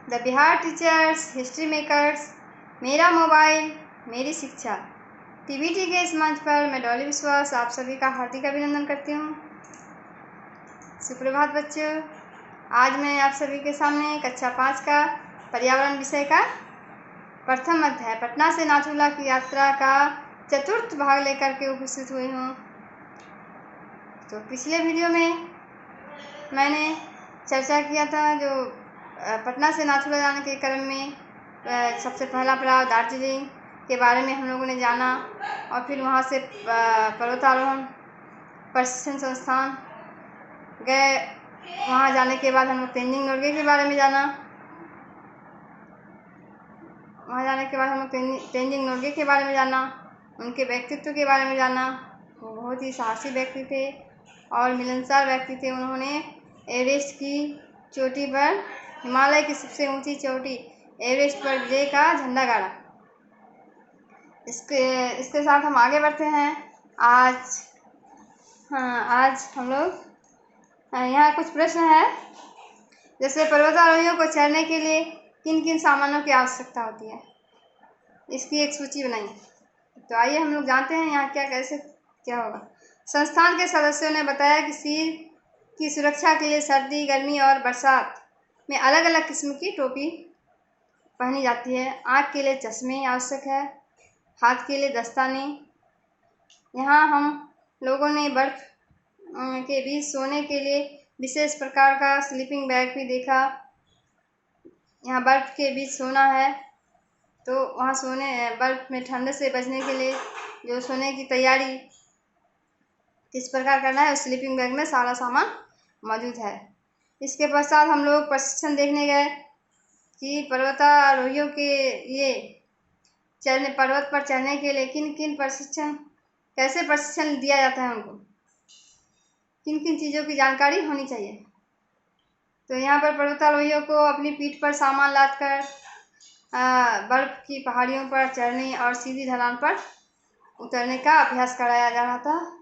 The Bihar teachers history makers, मेरा mobile मेरी शिक्षा टीबीटी के इस मंच पर मैं डॉली विश्वास आप सभी का हार्दिक अभिनंदन करती हूँ। सुप्रभात बच्चों, आज मैं आप सभी के सामने कक्षा 5 का पर्यावरण विषय का प्रथम अध्याय पटना से नाथुला की यात्रा का चतुर्थ भाग लेकर के उपस्थित हुई हूँ। तो पिछले वीडियो में मैंने चर्चा किया था जो पटना से नाथुला जाने के क्रम में सबसे पहला पड़ाव दार्जिलिंग के बारे में हम लोगों ने जाना और फिर वहाँ से पर्वतारोहण प्रशिक्षण संस्थान गए। वहाँ जाने के बाद हम लोग तेंजिंग नोर्गे के बारे में जाना। वहाँ जाने के बाद हम लोग तेंजिंग नोर्गे के बारे में जाना, उनके व्यक्तित्व के बारे में जाना। वो बहुत ही साहसी व्यक्ति थे और मिलनसार व्यक्ति थे। उन्होंने एवरेस्ट की चोटी पर, हिमालय की सबसे ऊंची चोटी एवरेस्ट पर विजय का झंडा गाड़ा। इसके साथ हम आगे बढ़ते हैं। आज हम लोग यहाँ कुछ प्रश्न है, जैसे पर्वतारोहियों को चढ़ने के लिए किन किन सामानों की आवश्यकता होती है, इसकी एक सूची बनाई। तो आइए हम लोग जानते हैं यहाँ कैसे क्या होगा। संस्थान के सदस्यों ने बताया कि सिर की सुरक्षा के लिए सर्दी, गर्मी और बरसात में अलग अलग किस्म की टोपी पहनी जाती है। आँख के लिए चश्मे आवश्यक है, हाथ के लिए दस्ताने। यहाँ हम लोगों ने बर्फ़ के बीच सोने के लिए विशेष प्रकार का स्लीपिंग बैग भी देखा। यहाँ बर्फ़ के बीच सोना है तो वहाँ बर्फ़ में ठंड से बचने के लिए जो सोने की तैयारी किस प्रकार करना है, उस स्लीपिंग बैग में सारा सामान मौजूद है। इसके पश्चात हम लोग प्रशिक्षण देखने गए कि पर्वतारोहियों के लिए पर्वत पर चढ़ने के लिए कैसे प्रशिक्षण दिया जाता है, उनको किन किन चीज़ों की जानकारी होनी चाहिए। तो यहाँ पर पर्वतारोहियों को अपनी पीठ पर सामान लाद कर बर्फ़ की पहाड़ियों पर चढ़ने और सीधी ढलान पर उतरने का अभ्यास कराया जा रहा था।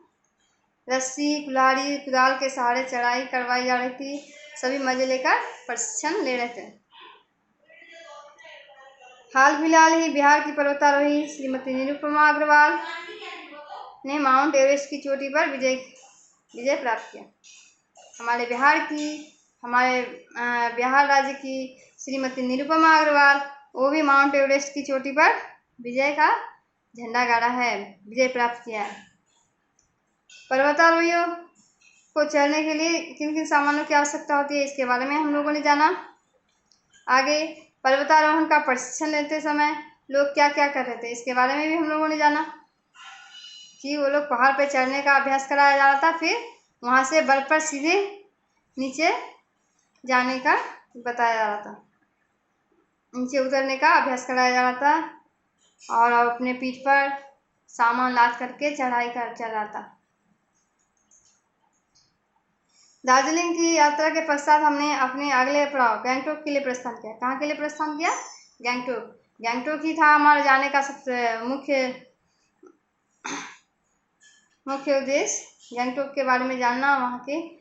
रस्सी, कुल्हाड़ी, कुदाल के सहारे चढ़ाई करवाई जा रही थी। सभी मजे लेकर प्रशिक्षण ले रहे थे। हाल फिलहाल ही बिहार की पर्वतारोही श्रीमती निरुपमा अग्रवाल ने माउंट एवरेस्ट की चोटी पर विजय प्राप्त किया। हमारे बिहार राज्य की श्रीमती निरुपमा अग्रवाल, वो भी माउंट एवरेस्ट की चोटी पर विजय का झंडा गाड़ा है, विजय प्राप्त किया है। पर्वतारोहियों को चढ़ने के लिए किन किन सामानों की आवश्यकता होती है, इसके बारे में हम लोगों ने जाना। आगे पर्वतारोहण का प्रशिक्षण लेते समय लोग क्या क्या कर रहे थे, इसके बारे में भी हम लोगों ने जाना कि वो लोग पहाड़ पर चढ़ने का अभ्यास कराया जा रहा था, फिर वहाँ से बर्फ़ पर सीधे नीचे जाने का बताया जा रहा था, नीचे उतरने का अभ्यास कराया जा रहा था और अपने पीठ पर सामान लाद करके चढ़ाई कर चल रहा था। दार्जिलिंग की यात्रा के पश्चात हमने अपने अगले पड़ाव गंगटोक के लिए प्रस्थान किया। कहाँ के लिए प्रस्थान किया? गंगटोक ही था हमारे जाने का सबसे मुख्य उद्देश्य। गंगटोक के बारे में जानना, वहाँ की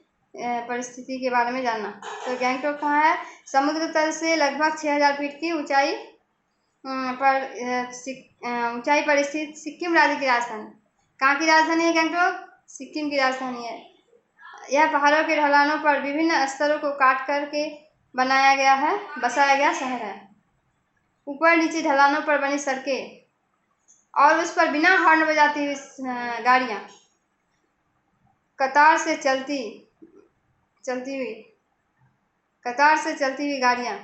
परिस्थिति के बारे में जानना। तो गंगटोक कहाँ है? समुद्र तल से लगभग 6000 फीट की ऊंचाई पर स्थित सिक्किम राज्य की राजधानी। कहाँ की राजधानी है गंगटोक? सिक्किम की राजधानी है। यह पहाड़ों के ढलानों पर विभिन्न स्तरों को काट करके बसाया गया शहर है। ऊपर नीचे ढलानों पर बनी सड़कें और उस पर बिना हॉर्न बजाती हुई गाड़ियाँ कतार से चलती हुई गाड़ियाँ,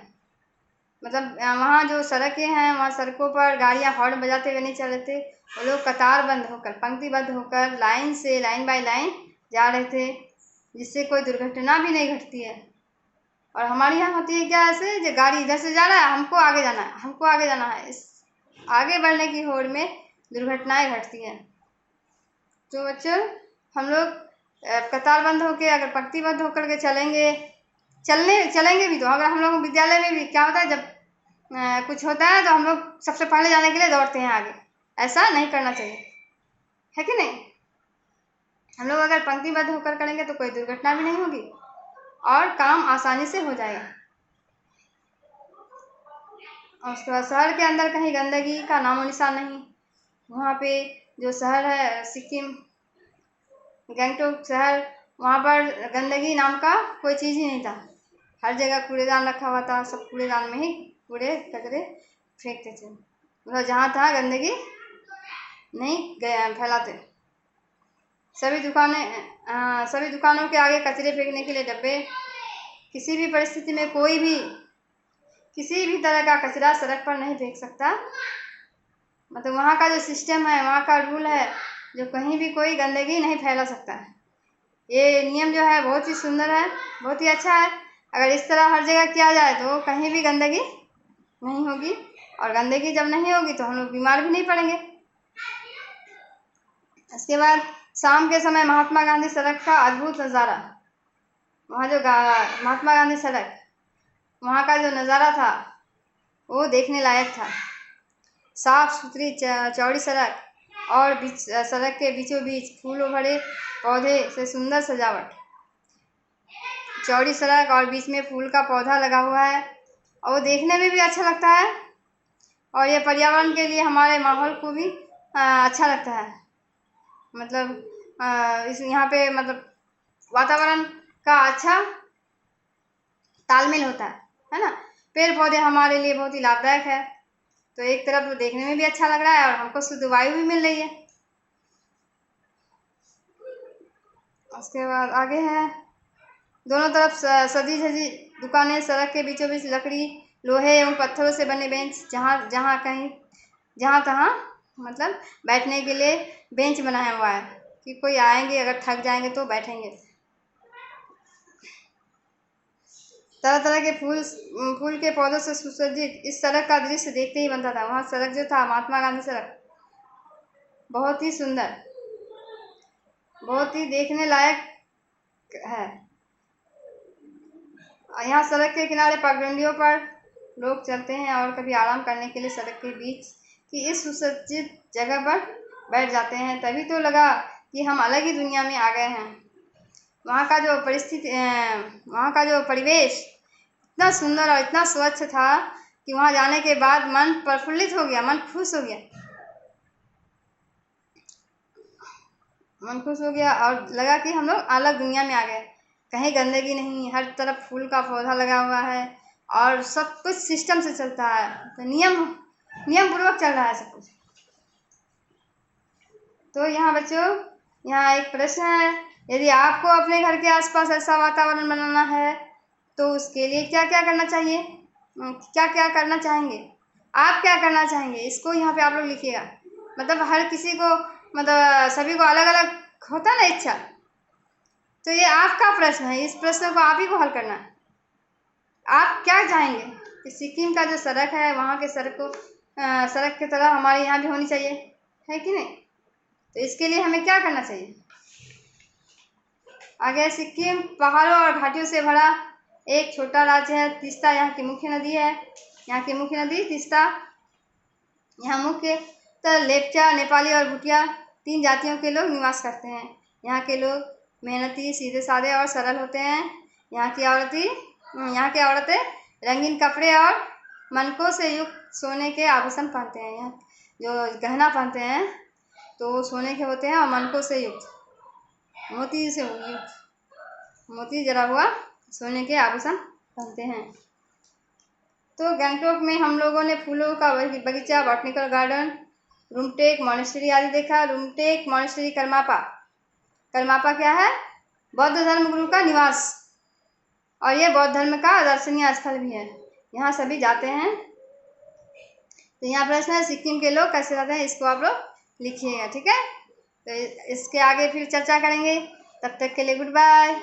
मतलब वहाँ जो सड़कें हैं, वहाँ सड़कों पर गाड़ियाँ हॉर्न बजाते हुए नहीं चल रहे थे। वो लोग कतारबंद होकर, पंक्तिबद्ध होकर लाइन बाय लाइन जा रहे थे, जिससे कोई दुर्घटना भी नहीं घटती है। और हमारे यहाँ होती है क्या, ऐसे जो गाड़ी इधर से जा रहा है, हमको आगे जाना है, इस आगे बढ़ने की होड़ में दुर्घटनाएं घटती हैं। तो बच्चों, हम लोग कतारबंद होकर, अगर पंक्तिबद्ध होकर के चलेंगे भी, तो अगर हम लोग विद्यालय में भी क्या होता है, जब कुछ होता है तो हम लोग सबसे पहले जाने के लिए दौड़ते हैं आगे। ऐसा नहीं करना चाहिए, है कि नहीं? हम लोग अगर पंक्तिबद्ध होकर करेंगे तो कोई दुर्घटना भी नहीं होगी और काम आसानी से हो जाएगा। और उसके बाद शहर के अंदर कहीं गंदगी का नामो निशान नहीं। वहाँ पे जो शहर है सिक्किम गंगटोक शहर, वहाँ पर गंदगी नाम का कोई चीज़ ही नहीं था। हर जगह कूड़ेदान रखा हुआ था, सब कूड़ेदान में ही कूड़े कचरे फेंकते थे, मतलब जहाँ तहाँ गंदगी नहीं फैलाते। सभी दुकानों के आगे कचरे फेंकने के लिए डब्बे। किसी भी परिस्थिति में कोई भी किसी भी तरह का कचरा सड़क पर नहीं फेंक सकता। मतलब वहाँ का जो सिस्टम है, वहाँ का रूल है, जो कहीं भी कोई गंदगी नहीं फैला सकता है। ये नियम जो है बहुत ही सुंदर है, बहुत ही अच्छा है। अगर इस तरह हर जगह किया जाए तो कहीं भी गंदगी नहीं होगी, और गंदगी जब नहीं होगी तो हम लोग बीमार भी नहीं पड़ेंगे। इसके बाद शाम के समय महात्मा गांधी सड़क का अद्भुत नज़ारा। वहाँ जो महात्मा गांधी सड़क, वहाँ का जो नज़ारा था वो देखने लायक था। साफ सुथरी चौड़ी सड़क और सड़क के बीचों बीच फूलों भरे पौधे से सुंदर सजावट। चौड़ी सड़क और बीच में फूल का पौधा लगा हुआ है, और वो देखने में भी अच्छा लगता है, और ये पर्यावरण के लिए हमारे माहौल को भी अच्छा लगता है। मतलब इस यहाँ पे मतलब वातावरण का अच्छा तालमेल होता है ना। पेड़ पौधे हमारे लिए बहुत ही लाभदायक है, तो एक तरफ तो देखने में भी अच्छा लग रहा है और हमको शुद्ध वायु भी मिल रही है। उसके बाद आगे है दोनों तरफ सजी धजी दुकानें, सड़क के बीचों बीच लकड़ी, लोहे एवं पत्थरों से बने बेंच, जहाँ तहाँ मतलब बैठने के लिए बेंच बनाया हुआ है कि कोई आएंगे अगर थक जाएंगे तो बैठेंगे। तरह तरह के फूल के पौधों से सुसज्जित इस सड़क का दृश्य देखते ही बनता था। वहाँ सड़क जो था महात्मा गांधी सड़क, बहुत ही सुंदर, बहुत ही देखने लायक है। यहाँ सड़क के किनारे पगडंडियों पर लोग चलते हैं और कभी आराम करने के लिए सड़क के बीच की इस सुसज्जित जगह पर बैठ जाते हैं। तभी तो लगा कि हम अलग ही दुनिया में आ गए हैं। वहाँ का जो परिवेश इतना सुंदर और इतना स्वच्छ था कि वहाँ जाने के बाद मन प्रफुल्लित हो गया, मन खुश हो गया और लगा कि हम लोग अलग दुनिया में आ गए। कहीं गंदगी नहीं, हर तरफ फूल का पौधा लगा हुआ है और सब कुछ सिस्टम से चलता है, तो नियम पूर्वक चल रहा है सब कुछ। तो यहाँ बच्चों, यहाँ एक प्रश्न है, यदि आपको अपने घर के आसपास ऐसा वातावरण बनाना है तो उसके लिए क्या क्या करना चाहिए, क्या क्या करना चाहेंगे, आप क्या करना चाहेंगे, इसको यहाँ पे आप लोग लिखिएगा। मतलब हर किसी को, मतलब सभी को अलग अलग होता है ना इच्छा, तो ये आपका प्रश्न है, इस प्रश्न को आप ही को हल करना है। आप क्या चाहेंगे कि सिक्किम का जो सड़क है, वहाँ के सड़क की तरह हमारे यहाँ भी होनी चाहिए, है कि नहीं? तो इसके लिए हमें क्या करना चाहिए? आगे, सिक्किम पहाड़ों और घाटियों से भरा एक छोटा राज्य है। तीस्ता यहाँ की मुख्य नदी है। यहाँ की मुख्य नदी तीस्ता। यहाँ मुख्यतः लेप्चा, नेपाली और भूटिया 3 जातियों के लोग निवास करते हैं। यहाँ के लोग मेहनती, सीधे साधे और सरल होते हैं। यहाँ की औरतें रंगीन कपड़े और मनकों से युक्त सोने के आभूषण पहनते हैं। यहाँ जो गहना पहनते हैं तो वो सोने के होते हैं और मनकों से युक्त, मोती जरा हुआ सोने के आभूषण पहनते हैं। तो गंगटोक में हम लोगों ने फूलों का बगीचा, बॉटनिकल गार्डन, रुमटेक मॉनेस्ट्री आदि देखा। रुमटेक मॉनेस्ट्री करमापा क्या है? बौद्ध धर्म गुरु का निवास, और ये बौद्ध धर्म का दर्शनीय स्थल भी है, यहाँ सभी जाते हैं। तो यहाँ प्रश्न है, सिक्किम के लोग कैसे रहते हैं, इसको आप लोग लिखिएगा, ठीक है? तो इसके आगे फिर चर्चा करेंगे। तब तक के लिए गुड बाय।